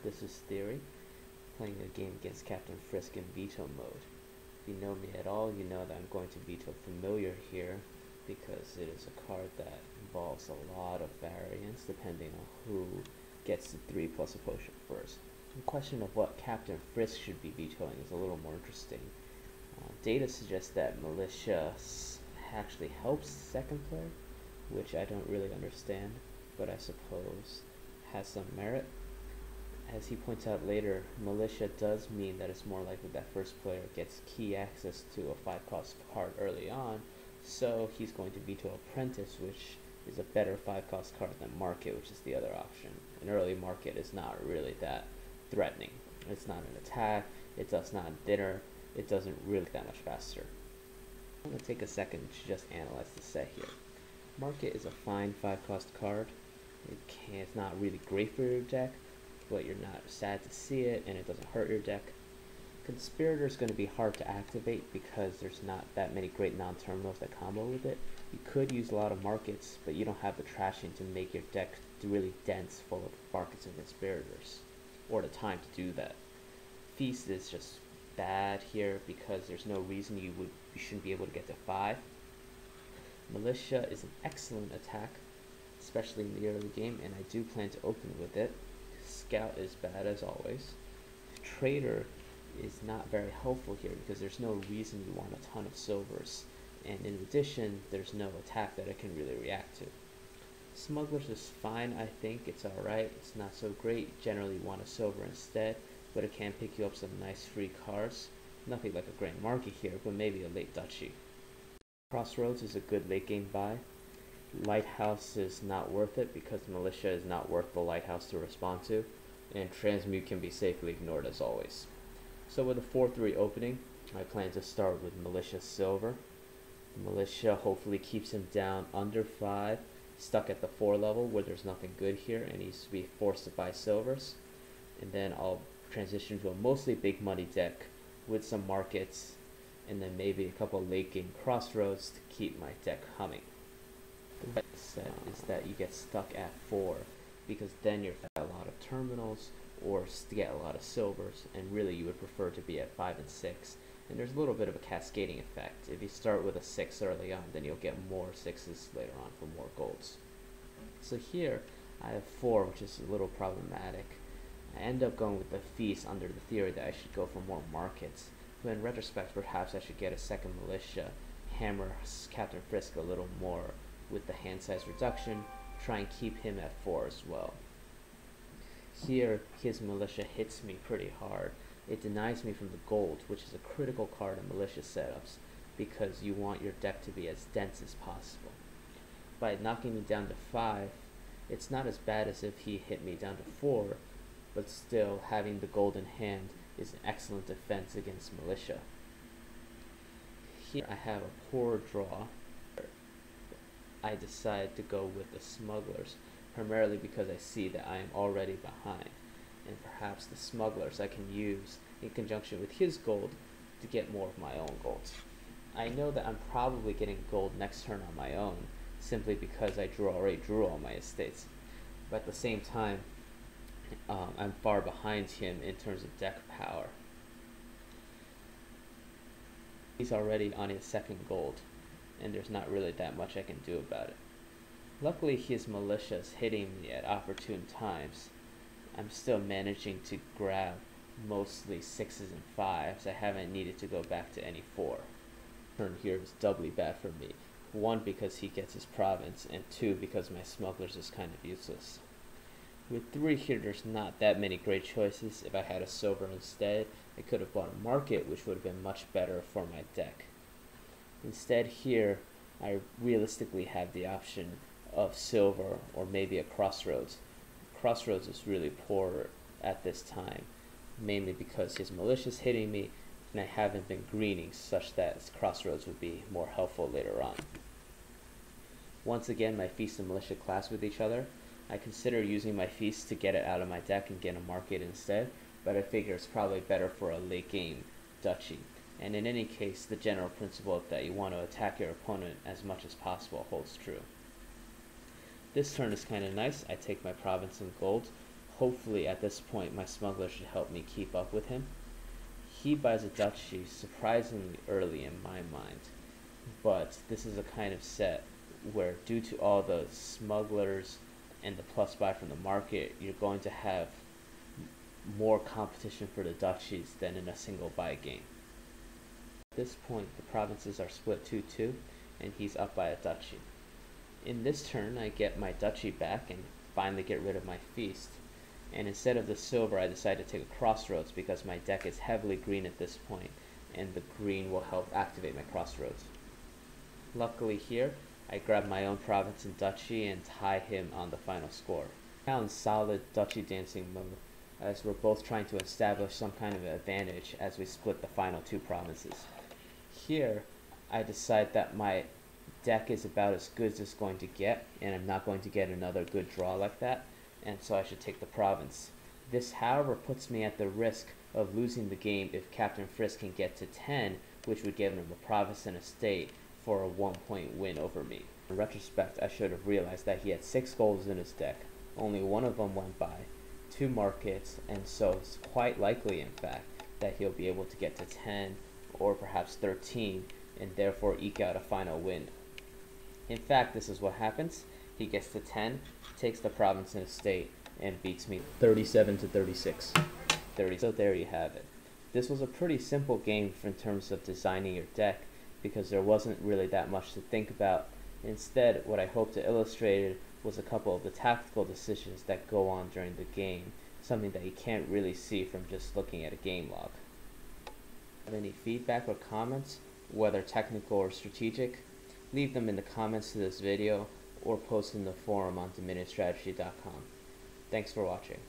This is Theory, playing a game against Captain Frisk in veto mode. If you know me at all, you know that I'm going to veto Familiar here, because it is a card that involves a lot of variance depending on who gets the 3+ a potion first. The question of what Captain Frisk should be vetoing is a little more interesting. Data suggests that Militia actually helps second player, which I don't really understand, but I suppose has some merit. As he points out later, Militia does mean that it's more likely that first player gets key access to a 5-cost card early on, so he's going to veto Apprentice, which is a better 5-cost card than Market, which is the other option. An early Market is not really that threatening. It's not an attack, it does not dinner, it doesn't really that much faster. I'm going to take a second to just analyze the set here. Market is a fine 5-cost card. It's not really great for your deck, but you're not sad to see it, and it doesn't hurt your deck. Conspirator is going to be hard to activate because there's not that many great non-terminals that combo with it. You could use a lot of markets, but you don't have the trashing to make your deck really dense, full of markets and conspirators, or the time to do that. Feast is just bad here because there's no reason you shouldn't be able to get to 5. Militia is an excellent attack, especially in the early game, and I do plan to open with it. Scout is bad as always. Traitor is not very helpful here because there's no reason you want a ton of silvers, and in addition there's no attack that it can really react to. Smugglers is fine, I think. It's alright, it's not so great. Generally you want a silver instead, but it can pick you up some nice free cards. Nothing like a Grand Market here, but maybe a late Duchy. Crossroads is a good late game buy. Lighthouse is not worth it because Militia is not worth the Lighthouse to respond to, and Transmute can be safely ignored as always. So with a 4-3 opening, I plan to start with Militia Silver. Militia hopefully keeps him down under 5, stuck at the 4 level where there's nothing good here and he's to be forced to buy silvers. And then I'll transition to a mostly big money deck with some markets, and then maybe a couple late game Crossroads to keep my deck humming. The right set is that you get stuck at 4 because then you're at a lot of terminals or to get a lot of silvers, and really you would prefer to be at 5 and 6. And there's a little bit of a cascading effect. If you start with a 6 early on, then you'll get more 6s later on for more golds. So here I have 4, which is a little problematic. I end up going with the Feast under the theory that I should go for more markets, but in retrospect perhaps I should get a second Militia, hammer Captain Frisk a little more with the hand size reduction, try and keep him at 4 as well. Here his Militia hits me pretty hard. It denies me from the gold, which is a critical card in Militia setups because you want your deck to be as dense as possible. By knocking me down to 5, it's not as bad as if he hit me down to 4, but still having the gold in hand is an excellent defense against Militia. Here I have a poor draw. I decide to go with the Smugglers, primarily because I see that I am already behind, and perhaps the Smugglers I can use in conjunction with his gold to get more of my own gold. I know that I'm probably getting gold next turn on my own, simply because I already drew all my estates, but at the same time I'm far behind him in terms of deck power. He's already on his second gold, and there's not really that much I can do about it. Luckily his Militia is hitting me at opportune times. I'm still managing to grab mostly 6s and 5s. I haven't needed to go back to any 4. Turn here is doubly bad for me. 1 because he gets his province, and 2 because my Smugglers is kind of useless. With 3 here there's not that many great choices. If I had a silver instead, I could have bought a market, which would have been much better for my deck. Instead here I realistically have the option of silver or maybe a Crossroads. Crossroads is really poor at this time, mainly because his Militia is hitting me and I haven't been greening such that Crossroads would be more helpful later on. Once again my Feast and Militia clash with each other. I consider using my Feast to get it out of my deck and get a market instead, but I figure it's probably better for a late game Duchy. And in any case, the general principle that you want to attack your opponent as much as possible holds true. This turn is kind of nice. I take my province and gold, Hopefully at this point my smuggler should help me keep up with him. He buys a duchy surprisingly early in my mind, but this is a kind of set where, due to all the smugglers and the plus buy from the market, you're going to have more competition for the duchies than in a single buy game. At this point the provinces are split 2-2 and he's up by a duchy. In this turn I get my duchy back and finally get rid of my feast, and instead of the silver I decide to take a Crossroads because my deck is heavily green at this point and the green will help activate my Crossroads. Luckily here I grab my own province and duchy and tie him on the final score. Now in solid duchy dancing mode, as we're both trying to establish some kind of advantage as we split the final 2 provinces. Here I decide that my deck is about as good as it's going to get, and I'm not going to get another good draw like that, and so I should take the province. This, however, puts me at the risk of losing the game if Captain Frisk can get to 10, which would give him a province and a state for a 1-point win over me. In retrospect, I should have realized that he had 6 goals in his deck. Only one of them went by 2 markets, and so it's quite likely, in fact, that he'll be able to get to 10 or perhaps 13 and therefore eke out a final win. In fact, this is what happens. He gets to 10, takes the province and estate, and beats me 37-36. So there you have it. This was a pretty simple game in terms of designing your deck, because there wasn't really that much to think about. Instead, what I hope to illustrate was a couple of the tactical decisions that go on during the game, something that you can't really see from just looking at a game log. Have any feedback or comments, whether technical or strategic? Leave them in the comments to this video or post in the forum on DominionStrategy.com. Thanks for watching.